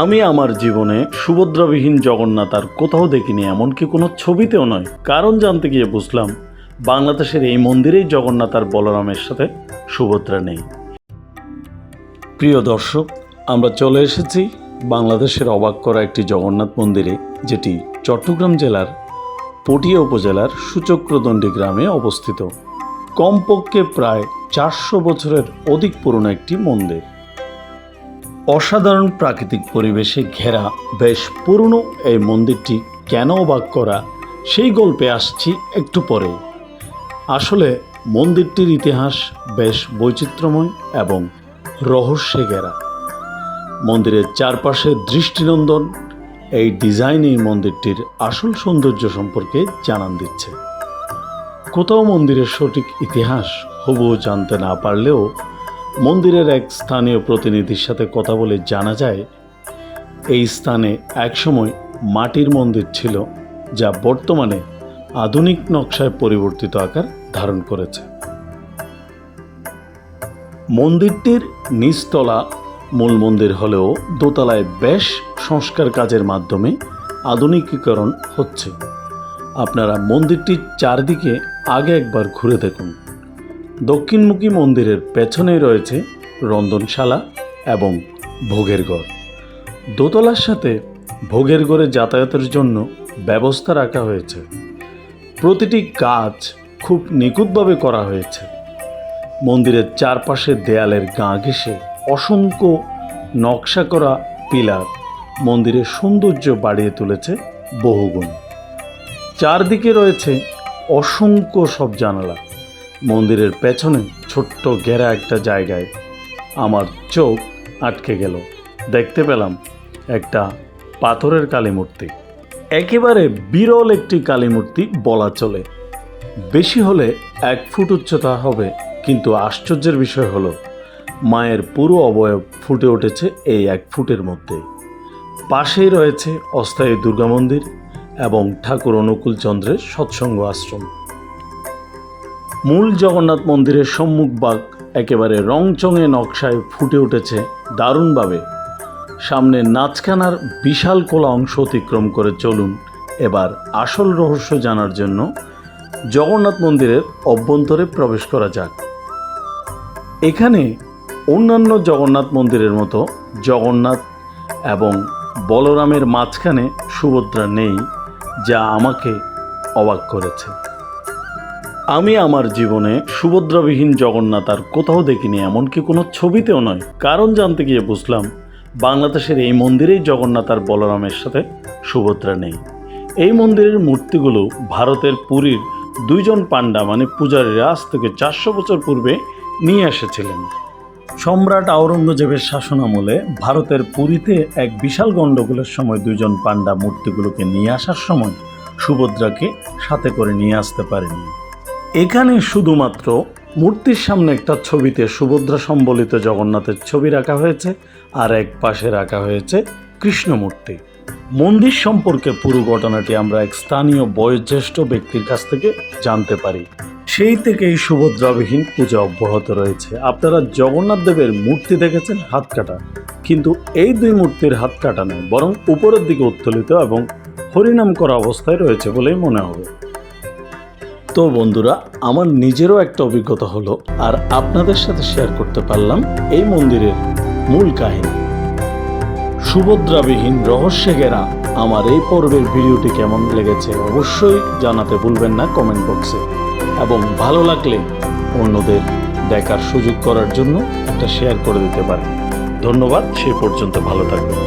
আমি আমার জীবনে সুভদ্রাবিহীন জগন্নাথ আর কোথাও দেখিনি, এমনকি কোনো ছবিতেও নয়। কারণ জানতে গিয়ে বুঝলাম বাংলাদেশের এই মন্দিরেই জগন্নাথ আর বলরামের সাথে সুভদ্রা নেই। প্রিয় দর্শক, আমরা চলে এসেছি বাংলাদেশের অবাক করা একটি জগন্নাথ মন্দিরে, যেটি চট্টগ্রাম জেলার পটিয়া উপজেলার সূচক্রদণ্ডী গ্রামে অবস্থিত। কমপক্ষে প্রায় 400 বছরের অধিক পুরনো একটি মন্দির। অসাধারণ প্রাকৃতিক পরিবেশে ঘেরা বেশ পুরনো এই মন্দিরটি কেন অবাক করা, সেই গল্পে আসছি একটু পরে। আসলে মন্দিরটির ইতিহাস বেশ বৈচিত্র্যময় এবং রহস্যে ঘেরা। মন্দিরের চারপাশে দৃষ্টিনন্দন এই ডিজাইনই মন্দিরটির আসল সৌন্দর্য সম্পর্কে জানান দিচ্ছে। কোথাও মন্দিরের সঠিক ইতিহাস হুবহু জানতে না পারলেও মন্দিরের এক স্থানীয় প্রতিনিধির সাথে কথা বলে জানা যায়, এই স্থানে একসময় মাটির মন্দির ছিল, যা বর্তমানে আধুনিক নকশায় পরিবর্তিত আকার ধারণ করেছে। মন্দিরটির নিচতলা মূল মন্দির হলেও দোতলায় বেশ সংস্কার কাজের মাধ্যমে আধুনিকীকরণ হচ্ছে। আপনারা মন্দিরটির চারদিকে আগে একবার ঘুরে দেখুন। দক্ষিণমুখী মন্দিরের পেছনেই রয়েছে রন্ধনশালা এবং ভোগের ঘর। দোতলার সাথে ভোগের ঘরে যাতায়াতের জন্য ব্যবস্থা রাখা হয়েছে। প্রতিটি কাজ খুব নিখুঁতভাবে করা হয়েছে। মন্দিরের চারপাশে দেয়ালের গা ঘেঁষে অসংখ্য নকশা করা পিলার মন্দিরের সৌন্দর্য বাড়িয়ে তুলেছে বহুগুণ। চারদিকে রয়েছে অসংখ্য সব জানালা। মন্দিরের পেছনে ছোট্ট ঘেরা একটা জায়গায় আমার চোখ আটকে গেল। দেখতে পেলাম একটা পাথরের কালী মূর্তি। একেবারে বিরল একটি কালী মূর্তি বলা চলে। বেশি হলে 1 ফুট উচ্চতা হবে, কিন্তু আশ্চর্যের বিষয় হলো মায়ের পুরো অবয়ব ফুটে উঠেছে এই 1 ফুটের মধ্যে। পাশেই রয়েছে অস্থায়ী দুর্গা মন্দির এবং ঠাকুর অনুকূল চন্দ্রের সৎসঙ্গ আশ্রম। মূল জগন্নাথ মন্দিরের সম্মুখভাগ একেবারে রংচঙে নকশায় ফুটে উঠেছে দারুণভাবে। সামনে নাচখানার বিশাল খোলা অংশ অতিক্রম করে চলুন এবার আসল রহস্য জানার জন্য জগন্নাথ মন্দিরের অভ্যন্তরে প্রবেশ করা যাক। এখানে অন্যান্য জগন্নাথ মন্দিরের মতো জগন্নাথ এবং বলরামের মাঝখানে সুভদ্রা নেই, যা আমাকে অবাক করেছে। আমি আমার জীবনে সুভদ্রাবিহীন জগন্নাথ আর কোথাও দেখিনি, এমনকি কোনো ছবিতেও নয়। কারণ জানতে গিয়ে বুঝলাম বাংলাদেশের এই মন্দিরেই জগন্নাথ আর বলরামের সাথে সুভদ্রা নেই। এই মন্দিরের মূর্তিগুলো ভারতের পুরীর 2 জন পাণ্ডা মানে পূজারীরা আজ থেকে 400 বছর পূর্বে নিয়ে এসেছিলেন। সম্রাট আওরঙ্গজেবের শাসনামলে ভারতের পুরীতে এক বিশাল গণ্ডগোলের সময় 2 জন পাণ্ডা মূর্তিগুলোকে নিয়ে আসার সময় সুভদ্রাকে সাথে করে নিয়ে আসতে পারেনি। এখানে শুধুমাত্র মূর্তির সামনে একটা ছবিতে সুভদ্রা সম্বলিত জগন্নাথের ছবি রাখা হয়েছে, আর এক পাশে রাখা হয়েছে কৃষ্ণ মূর্তি। মন্দির সম্পর্কে পুরো ঘটনাটি আমরা এক স্থানীয় বয়োজ্যেষ্ঠ ব্যক্তির কাছ থেকে জানতে পারি। সেই থেকেই সুভদ্রাবিহীন পূজা অব্যাহত রয়েছে। আপনারা জগন্নাথ দেবের মূর্তি দেখেছেন হাত কাটা, কিন্তু এই 2 মূর্তির হাত কাটা নয়, বরং উপরের দিকে উত্তোলিত এবং হরিনাম করা অবস্থায় রয়েছে বলেই মনে হবে। তো বন্ধুরা, আমার নিজেরও একটা অভিজ্ঞতা হলো, আর আপনাদের সাথে শেয়ার করতে পারলাম এই মন্দিরের মূল কাহিনী। সুভদ্রাবিহীন রহস্যে ঘেরা আমার এই পর্বের ভিডিওটি কেমন লেগেছে অবশ্যই জানাতে ভুলবেন না কমেন্ট বক্সে, এবং ভালো লাগলে অন্যদের দেখার সুযোগ করার জন্য একটা শেয়ার করে দিতে পারেন। ধন্যবাদ। সে পর্যন্ত ভালো থাকবেন।